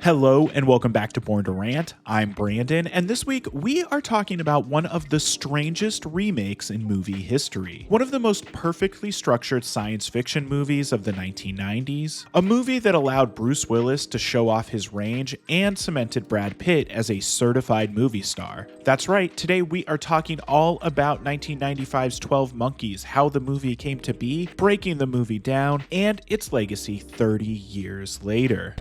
Hello and welcome back to Born to Rant. I'm Brandon, and this week we are talking about one of the strangest remakes in movie history. One of the most perfectly structured science fiction movies of the 1990s. A movie that allowed Bruce Willis to show off his range and cemented Brad Pitt as a certified movie star. That's right, today we are talking all about 1995's 12 Monkeys, how the movie came to be, breaking the movie down, and its legacy 30 years later.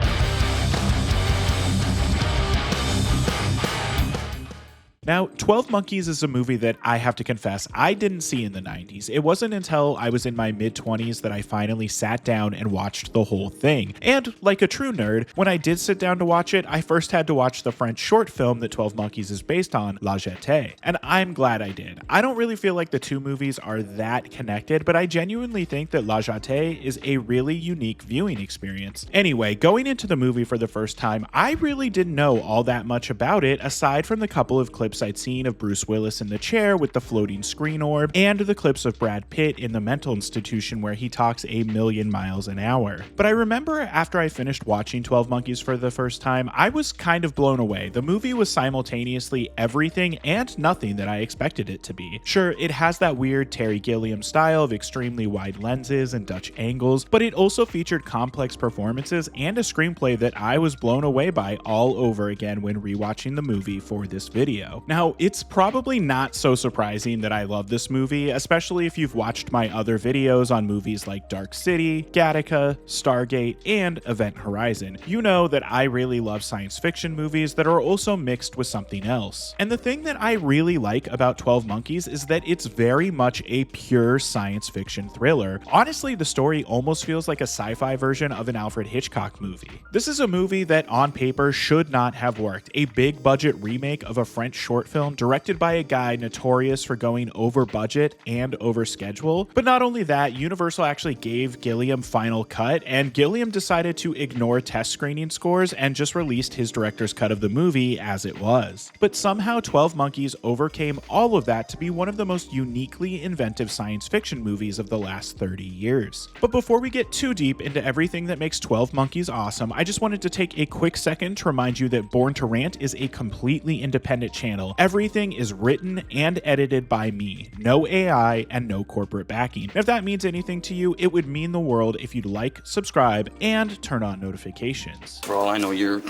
Now, 12 Monkeys is a movie that I have to confess I didn't see in the 90s. It wasn't until I was in my mid-20s that I finally sat down and watched the whole thing. And like a true nerd, when I did sit down to watch it, I first had to watch the French short film that 12 Monkeys is based on, La Jetee. And I'm glad I did. I don't really feel like the two movies are that connected, but I genuinely think that La Jetee is a really unique viewing experience. Anyway, going into the movie for the first time, I really didn't know all that much about it aside from the couple of clips I'd seen of Bruce Willis in the chair with the floating screen orb and the clips of Brad Pitt in the mental institution where he talks a million miles an hour. But I remember after I finished watching 12 Monkeys for the first time, I was kind of blown away. The movie was simultaneously everything and nothing that I expected it to be. Sure, it has that weird Terry Gilliam style of extremely wide lenses and Dutch angles, but it also featured complex performances and a screenplay that I was blown away by all over again when rewatching the movie for this video. Now, it's probably not so surprising that I love this movie, especially if you've watched my other videos on movies like Dark City, Gattaca, Stargate, and Event Horizon. You know that I really love science fiction movies that are also mixed with something else. And the thing that I really like about 12 Monkeys is that it's very much a pure science fiction thriller. Honestly, the story almost feels like a sci-fi version of an Alfred Hitchcock movie. This is a movie that on paper should not have worked. A big budget remake of a French short film directed by a guy notorious for going over budget and over schedule. But not only that, Universal actually gave Gilliam final cut, and Gilliam decided to ignore test screening scores and just released his director's cut of the movie as it was. But somehow 12 Monkeys overcame all of that to be one of the most uniquely inventive science fiction movies of the last 30 years. But before we get too deep into everything that makes 12 Monkeys awesome, I just wanted to take a quick second to remind you that Born to Rant is a completely independent channel. Everything is written and edited by me. No AI and no corporate backing. If that means anything to you, it would mean the world if you'd like, subscribe, and turn on notifications. For all I know, you're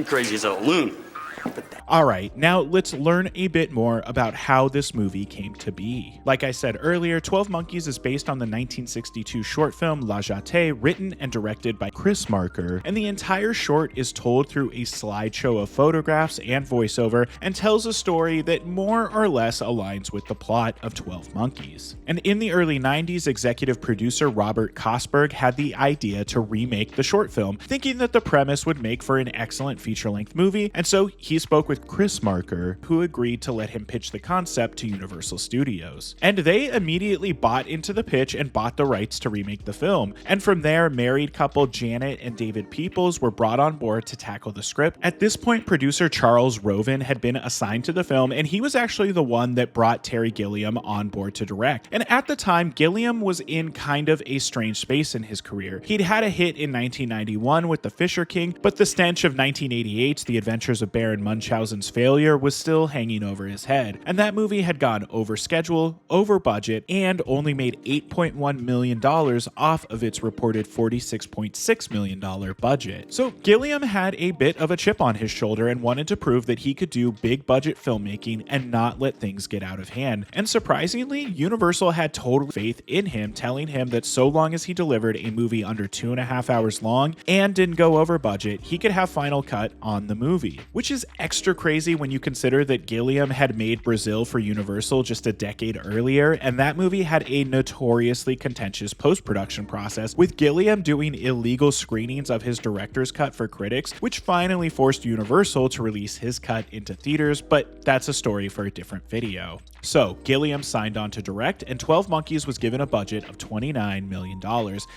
crazy as a loon. Alright, now let's learn a bit more about how this movie came to be. Like I said earlier, 12 Monkeys is based on the 1962 short film La Jetee, written and directed by Chris Marker, and the entire short is told through a slideshow of photographs and voiceover and tells a story that more or less aligns with the plot of 12 Monkeys. And in the early 90s, executive producer Robert Kosberg had the idea to remake the short film, thinking that the premise would make for an excellent feature-length movie, and so he spoke with Chris Marker, who agreed to let him pitch the concept to Universal Studios. And they immediately bought into the pitch and bought the rights to remake the film. And from there, married couple Janet and David Peoples were brought on board to tackle the script. At this point, producer Charles Roven had been assigned to the film, and he was actually the one that brought Terry Gilliam on board to direct. And at the time, Gilliam was in kind of a strange space in his career. He'd had a hit in 1991 with The Fisher King, but the stench of 1988's The Adventures of Baron Munchausen's failure was still hanging over his head, and that movie had gone over schedule, over budget, and only made $8.1 million off of its reported $46.6 million budget. So Gilliam had a bit of a chip on his shoulder and wanted to prove that he could do big budget filmmaking and not let things get out of hand. And surprisingly, Universal had total faith in him, telling him that so long as he delivered a movie under 2.5 hours long and didn't go over budget, he could have final cut on the movie, which is extra crazy when you consider that Gilliam had made Brazil for Universal just a decade earlier, and that movie had a notoriously contentious post-production process, with Gilliam doing illegal screenings of his director's cut for critics, which finally forced Universal to release his cut into theaters, but that's a story for a different video. So Gilliam signed on to direct, and 12 Monkeys was given a budget of $29 million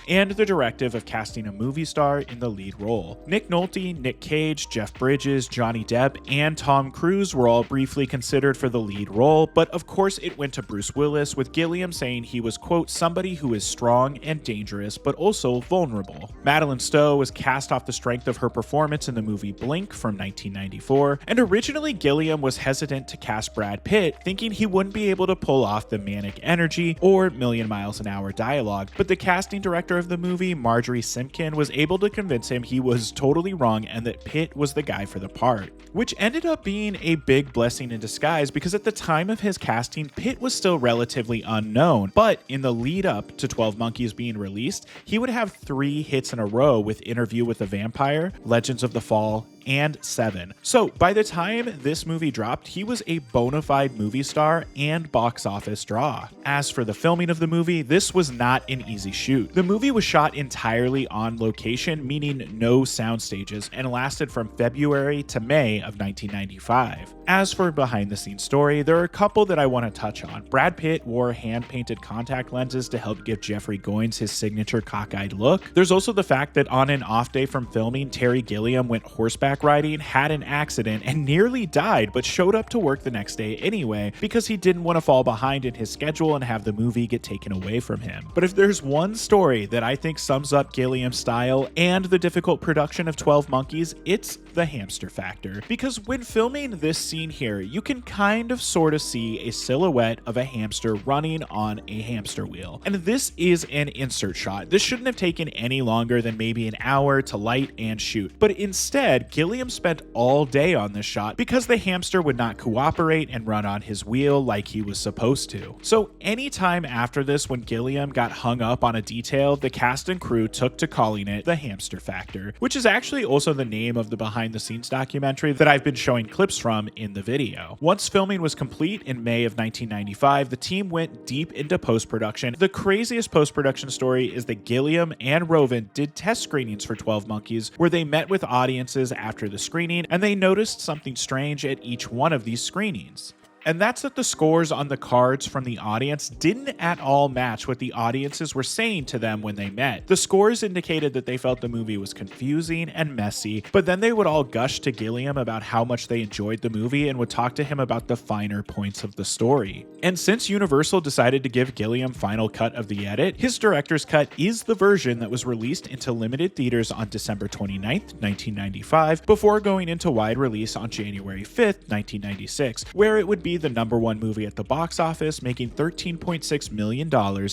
and the directive of casting a movie star in the lead role. Nick Nolte, Nick Cage, Jeff Bridges, Johnny Depp, and and Tom Cruise were all briefly considered for the lead role, but of course it went to Bruce Willis, with Gilliam saying he was, quote, somebody who is strong and dangerous, but also vulnerable. Madeleine Stowe was cast off the strength of her performance in the movie Blink from 1994, and originally Gilliam was hesitant to cast Brad Pitt, thinking he wouldn't be able to pull off the manic energy or million miles an hour dialogue, but the casting director of the movie, Marjorie Simpkin, was able to convince him he was totally wrong and that Pitt was the guy for the part, which ended up being a big blessing in disguise because at the time of his casting, Pitt was still relatively unknown, but in the lead up to 12 Monkeys being released, he would have 3 hits in a row with Interview with the Vampire, Legends of the Fall, and Seven. So by the time this movie dropped, he was a bona fide movie star and box office draw. As for the filming of the movie, this was not an easy shoot. The movie was shot entirely on location, meaning no sound stages, and lasted from February to May of 1995. As for behind the scenes story, there are a couple that I want to touch on. Brad Pitt wore hand-painted contact lenses to help give Jeffrey Goins his signature cockeyed look. There's also the fact that on an off day from filming, Terry Gilliam went horseback riding, had an accident, and nearly died, but showed up to work the next day anyway because he didn't want to fall behind in his schedule and have the movie get taken away from him. But if there's one story that I think sums up Gilliam's style and the difficult production of 12 Monkeys, it's the Hamster Factor. Because when filming this scene here, you can kind of sort of see a silhouette of a hamster running on a hamster wheel. And this is an insert shot. This shouldn't have taken any longer than maybe an hour to light and shoot. But instead, Gilliam spent all day on this shot because the hamster would not cooperate and run on his wheel like he was supposed to. So anytime after this, when Gilliam got hung up on a detail, the cast and crew took to calling it the Hamster Factor, which is actually also the name of the behind the scenes documentary that I've been showing clips from in the video. Once filming was complete in May of 1995, the team went deep into post-production. The craziest post-production story is that Gilliam and Roven did test screenings for 12 Monkeys where they met with audiences after the screening and they noticed something strange at each one of these screenings. And that's that the scores on the cards from the audience didn't at all match what the audiences were saying to them when they met. The scores indicated that they felt the movie was confusing and messy, but then they would all gush to Gilliam about how much they enjoyed the movie and would talk to him about the finer points of the story. And since Universal decided to give Gilliam final cut of the edit, his director's cut is the version that was released into limited theaters on December 29th, 1995, before going into wide release on January 5th, 1996, where it would be the #1 movie at the box office, making $13.6 million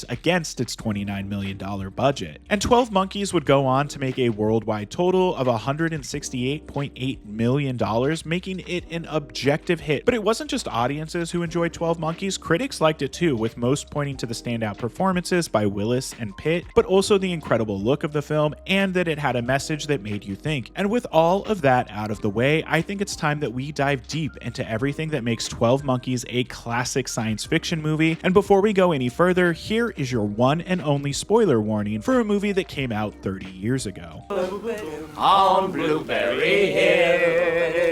against its $29 million budget. And 12 Monkeys would go on to make a worldwide total of $168.8 million, making it an objective hit. But it wasn't just audiences who enjoyed 12 Monkeys, critics liked it too, with most pointing to the standout performances by Willis and Pitt, but also the incredible look of the film and that it had a message that made you think. And with all of that out of the way, I think it's time that we dive deep into everything that makes 12 Monkeys a classic science fiction movie. And before we go any further, here is your one and only spoiler warning for a movie that came out 30 years ago. On Blueberry Hill.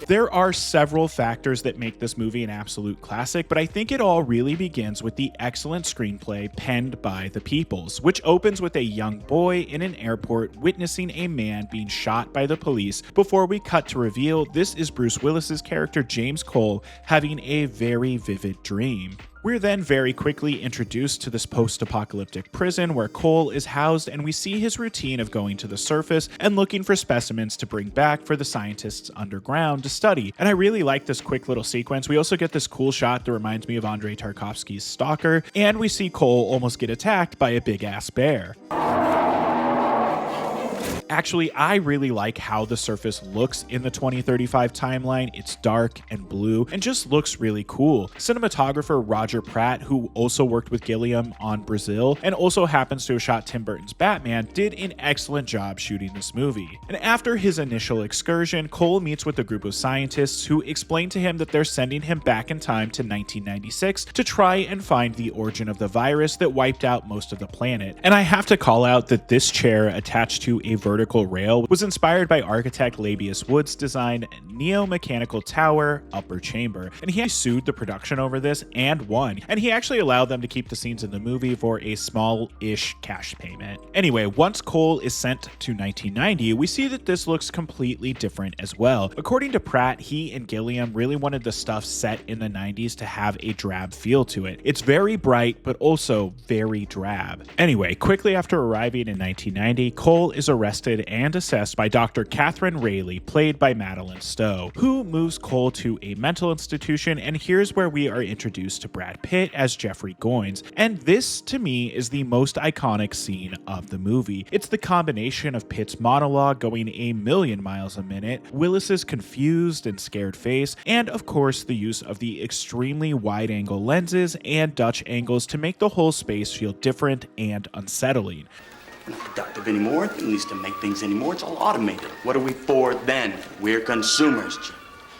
There are several factors that make this movie an absolute classic, but I think it all really begins with the excellent screenplay penned by the Peoples, which opens with a young boy in an airport witnessing a man being shot by the police before we cut to reveal this is Bruce Willis's character James Cole having a very vivid dream. We're then very quickly introduced to this post-apocalyptic prison where Cole is housed, and we see his routine of going to the surface and looking for specimens to bring back for the scientists underground to study. And I really like this quick little sequence. We also get this cool shot that reminds me of Andrei Tarkovsky's Stalker, and we see Cole almost get attacked by a big-ass bear. Actually, I really like how the surface looks in the 2035 timeline. It's dark and blue and just looks really cool. Cinematographer Roger Pratt, who also worked with Gilliam on Brazil and also happens to have shot Tim Burton's Batman, did an excellent job shooting this movie. And after his initial excursion, Cole meets with a group of scientists who explain to him that they're sending him back in time to 1996 to try and find the origin of the virus that wiped out most of the planet. And I have to call out that this chair attached to a vertical vertical rail was inspired by architect Labius Wood's design Neo-Mechanical Tower Upper Chamber, and he sued the production over this and won, and he actually allowed them to keep the scenes in the movie for a small-ish cash payment. Anyway, once Cole is sent to 1990, we see that this looks completely different as well. According to Pratt, he and Gilliam really wanted the stuff set in the 90s to have a drab feel to it. It's very bright, but also very drab. Anyway, quickly after arriving in 1990, Cole is arrested and assessed by Dr. Catherine Rayleigh, played by Madeleine Stowe, who moves Cole to a mental institution, and here's where we are introduced to Brad Pitt as Jeffrey Goins, and this, to me, is the most iconic scene of the movie. It's the combination of Pitt's monologue going a million miles a minute, Willis's confused and scared face, and of course the use of the extremely wide-angle lenses and Dutch angles to make the whole space feel different and unsettling. We're not productive anymore, at least to make things anymore. It's all automated. What are we for then? We're consumers, Jim.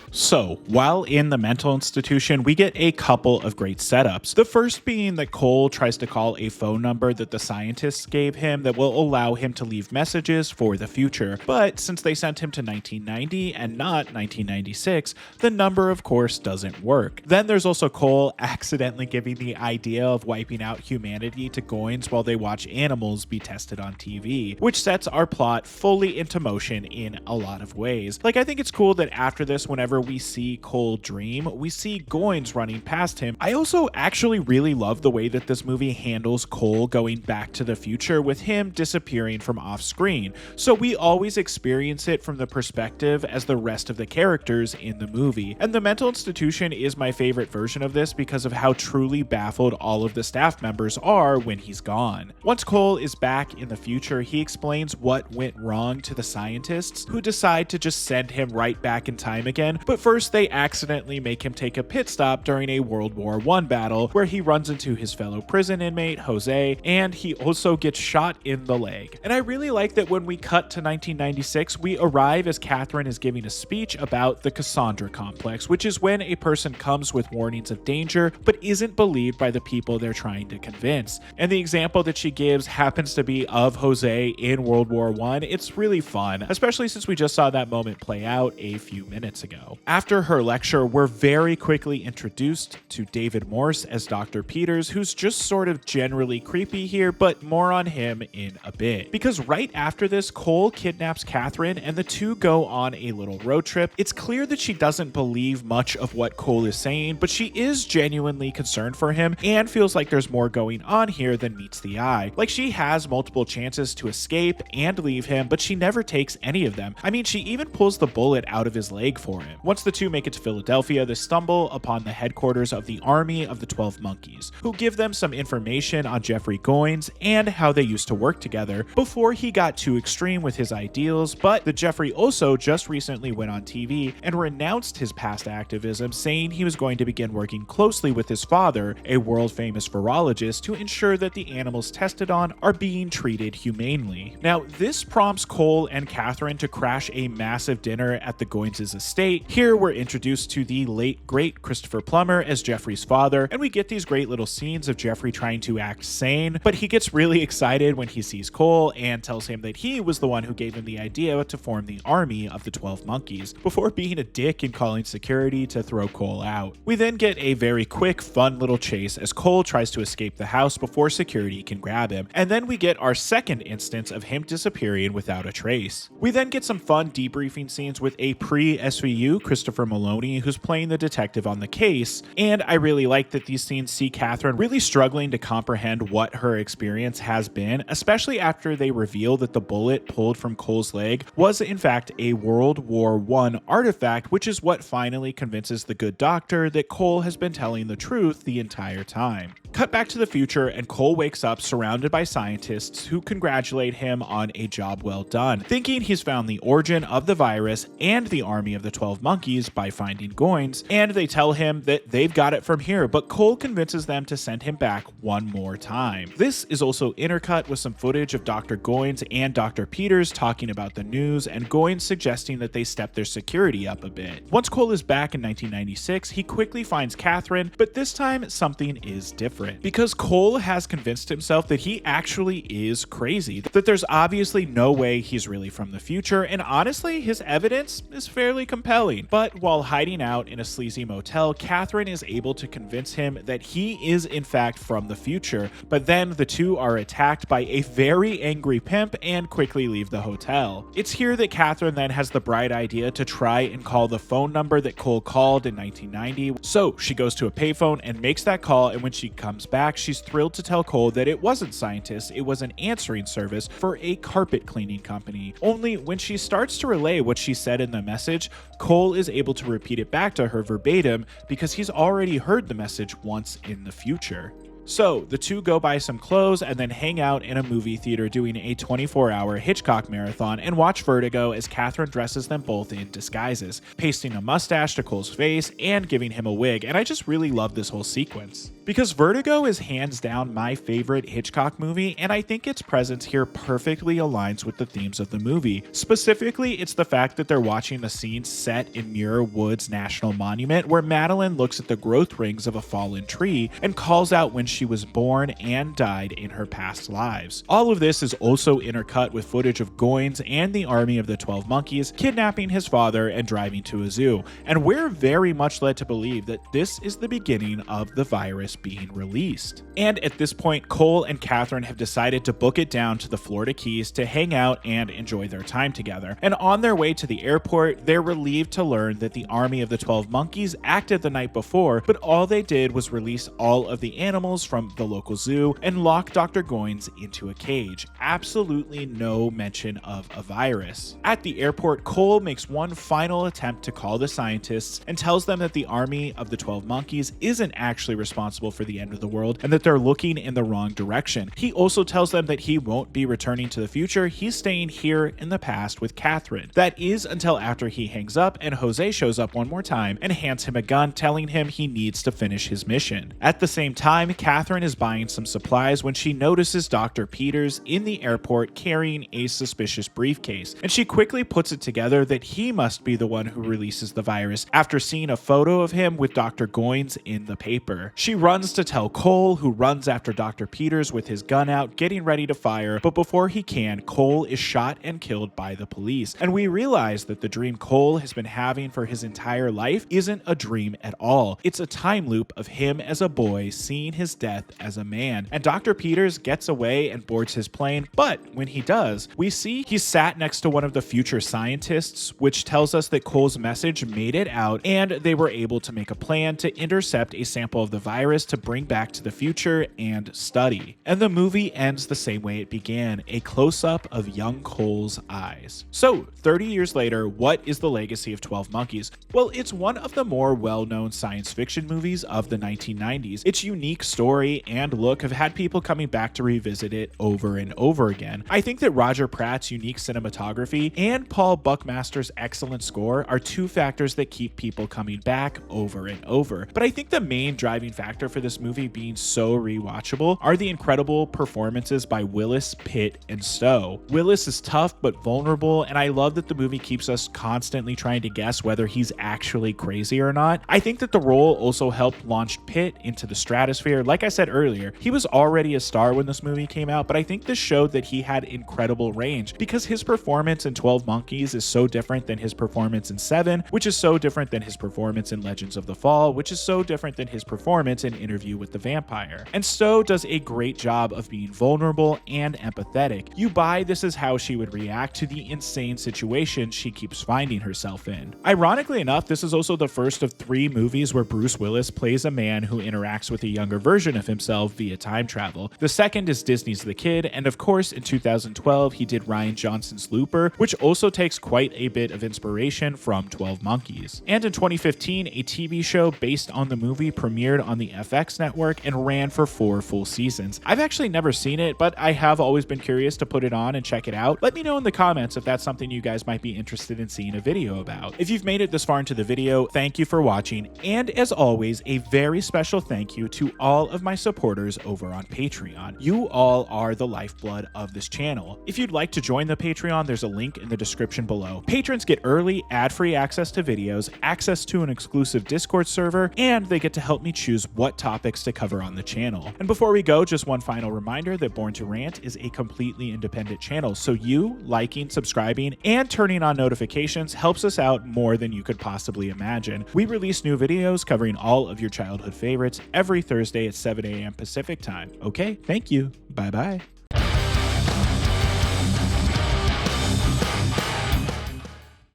So, while in the mental institution, we get a couple of great setups. The first being that Cole tries to call a phone number that the scientists gave him that will allow him to leave messages for the future. But since they sent him to 1990 and not 1996, the number of course doesn't work. Then there's also Cole accidentally giving the idea of wiping out humanity to Goins while they watch animals be tested on TV, which sets our plot fully into motion in a lot of ways. Like, I think it's cool that after this, whenever we see Cole dream, we see Goins running past him. I also actually really love the way that this movie handles Cole going back to the future with him disappearing from off screen. So we always experience it from the perspective as the rest of the characters in the movie. And the mental institution is my favorite version of this because of how truly baffled all of the staff members are when he's gone. Once Cole is back in the future, he explains what went wrong to the scientists, who decide to just send him right back in time again. But first, they accidentally make him take a pit stop during a World War I battle where he runs into his fellow prison inmate, Jose, and he also gets shot in the leg. And I really like that when we cut to 1996, we arrive as Catherine is giving a speech about the Cassandra complex, which is when a person comes with warnings of danger but isn't believed by the people they're trying to convince. And the example that she gives happens to be of Jose in World War I. It's really fun, especially since we just saw that moment play out a few minutes ago. After her lecture, we're very quickly introduced to David Morse as Dr. Peters, who's just sort of generally creepy here, but more on him in a bit. Because right after this, Cole kidnaps Catherine and the two go on a little road trip. It's clear that she doesn't believe much of what Cole is saying, but she is genuinely concerned for him and feels like there's more going on here than meets the eye. Like, she has multiple chances to escape and leave him, but she never takes any of them. I mean, she even pulls the bullet out of his leg for him. Once the two make it to Philadelphia, they stumble upon the headquarters of the Army of the 12 Monkeys, who give them some information on Jeffrey Goins and how they used to work together before he got too extreme with his ideals, but that Jeffrey also just recently went on TV and renounced his past activism, saying he was going to begin working closely with his father, a world-famous virologist, to ensure that the animals tested on are being treated humanely. Now, this prompts Cole and Catherine to crash a massive dinner at the Goins' estate. Here we're introduced to the late great Christopher Plummer as Jeffrey's father, and we get these great little scenes of Jeffrey trying to act sane, but he gets really excited when he sees Cole and tells him that he was the one who gave him the idea to form the Army of the 12 Monkeys, before being a dick and calling security to throw Cole out. We then get a very quick, fun little chase as Cole tries to escape the house before security can grab him, and then we get our second instance of him disappearing without a trace. We then get some fun debriefing scenes with a pre-SVU Christopher Maloney, who's playing the detective on the case, and I really like that these scenes see Catherine really struggling to comprehend what her experience has been, especially after they reveal that the bullet pulled from Cole's leg was in fact a World War I artifact, which is what finally convinces the good doctor that Cole has been telling the truth the entire time. Cut back to the future, and Cole wakes up surrounded by scientists who congratulate him on a job well done, thinking he's found the origin of the virus and the Army of the 12 Monkeys monkeys by finding Goins, and they tell him that they've got it from here, but Cole convinces them to send him back one more time. This is also intercut with some footage of Dr. Goins and Dr. Peters talking about the news, and Goins suggesting that they step their security up a bit. Once Cole is back in 1996, he quickly finds Catherine, but this time something is different. Because Cole has convinced himself that he actually is crazy, that there's obviously no way he's really from the future, and honestly, his evidence is fairly compelling. But while hiding out in a sleazy motel, Catherine is able to convince him that he is in fact from the future, but then the two are attacked by a very angry pimp and quickly leave the hotel. It's here that Catherine then has the bright idea to try and call the phone number that Cole called in 1990. So she goes to a payphone and makes that call, and when she comes back, she's thrilled to tell Cole that it wasn't scientists, it was an answering service for a carpet cleaning company. Only when she starts to relay what she said in the message, Cole is able to repeat it back to her verbatim because he's already heard the message once in the future. So the two go buy some clothes and then hang out in a movie theater doing a 24-hour Hitchcock marathon and watch Vertigo as Catherine dresses them both in disguises, pasting a mustache to Cole's face and giving him a wig, and I just really love this whole sequence. Because Vertigo is hands down my favorite Hitchcock movie, and I think its presence here perfectly aligns with the themes of the movie. Specifically, it's the fact that they're watching the scene set in Muir Woods National Monument where Madeleine looks at the growth rings of a fallen tree and calls out when she was born and died in her past lives. All of this is also intercut with footage of Goins and the army of the 12 Monkeys kidnapping his father and driving to a zoo, and we're very much led to believe that this is the beginning of the virus being released. And at this point, Cole and Catherine have decided to book it down to the Florida Keys to hang out and enjoy their time together. And on their way to the airport, they're relieved to learn that the army of the 12 Monkeys acted the night before, but all they did was release all of the animals from the local zoo and lock Dr. Goins into a cage. Absolutely no mention of a virus. At the airport, Cole makes one final attempt to call the scientists and tells them that the army of the 12 Monkeys isn't actually responsible for the end of the world and that they're looking in the wrong direction. He also tells them that he won't be returning to the future, he's staying here in the past with Catherine. That is until after he hangs up and Jose shows up one more time and hands him a gun, telling him he needs to finish his mission. At the same time, Catherine is buying some supplies when she notices Dr. Peters in the airport carrying a suspicious briefcase, and she quickly puts it together that he must be the one who releases the virus after seeing a photo of him with Dr. Goins in the paper. She runs to tell Cole, who runs after Dr. Peters with his gun out, getting ready to fire, but before he can, Cole is shot and killed by the police, and we realize that the dream Cole has been having for his entire life isn't a dream at all. It's a time loop of him as a boy seeing his death as a man, and Dr. Peters gets away and boards his plane, but when he does, we see he's sat next to one of the future scientists, which tells us that Cole's message made it out and they were able to make a plan to intercept a sample of the virus to bring back to the future and study. And the movie ends the same way it began, a close-up of young Cole's eyes. So 30 years later, what is the legacy of 12 Monkeys? Well, it's one of the more well-known science fiction movies of the 1990s. Its unique story and look have had people coming back to revisit it over and over again. I think that Roger Pratt's unique cinematography and Paul Buckmaster's excellent score are two factors that keep people coming back over and over. But I think the main driving factor for this movie being so rewatchable are the incredible performances by Willis, Pitt, and Stowe. Willis is tough but vulnerable, and I love that the movie keeps us constantly trying to guess whether he's actually crazy or not. I think that the role also helped launch Pitt into the stratosphere. Like I said earlier, he was already a star when this movie came out, but I think this showed that he had incredible range because his performance in 12 Monkeys is so different than his performance in Seven, which is so different than his performance in Legends of the Fall, which is so different than his performance in Interview with the Vampire. And Stowe does a great job of being vulnerable and empathetic. You buy this is how she would react to the insane situation she keeps finding herself in. Ironically enough, this is also the first of 3 movies where Bruce Willis plays a man who interacts with a younger version of himself via time travel. The second is Disney's The Kid, and of course in 2012 he did Rian Johnson's Looper, which also takes quite a bit of inspiration from 12 Monkeys. And in 2015, a TV show based on the movie premiered on the FX network and ran for 4 full seasons. I've actually never seen it, but I have always been curious to put it on and check it out. Let me know in the comments if that's something you guys might be interested in seeing a video about. If you've made it this far into the video, thank you for watching, and as always, a very special thank you to all of my supporters over on Patreon. You all are the lifeblood of this channel. If you'd like to join the Patreon, there's a link in the description below. Patrons get early, ad-free access to videos, access to an exclusive Discord server, and they get to help me choose what topics to cover on the channel. And before we go, just one final reminder that Born to Rant is a completely independent channel, so you liking, subscribing, and turning on notifications helps us out more than you could possibly imagine. We release new videos covering all of your childhood favorites every Thursday at 7 a.m. Pacific time. Okay, thank you. Bye-bye.